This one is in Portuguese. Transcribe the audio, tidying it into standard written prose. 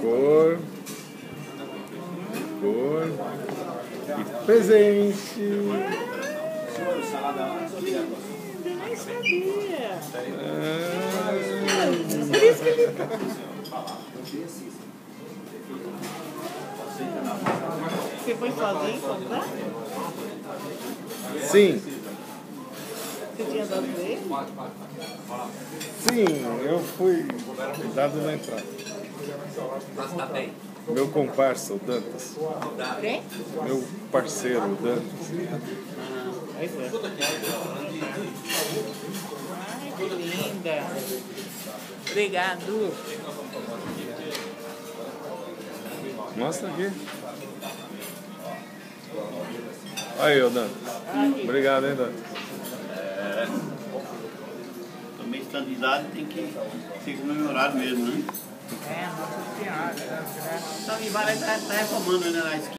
Cor. E presente. Nem sabia. Por isso que ele... Você foi sozinho comprar? Sim. Você tinha dado ele? Sim, eu fui dado na entrada. Meu comparsa, o Dantas. Quem? Meu parceiro, o Dantas. Pois é. Ai, que linda. Obrigado. Mostra aqui. Aí, ô Dantas. Obrigado, hein, Dantas. Também estando de idade tem que ser comemorado mesmo, né? É, Nossa Senhora. Então, e vai estar reformando, né, na esquina.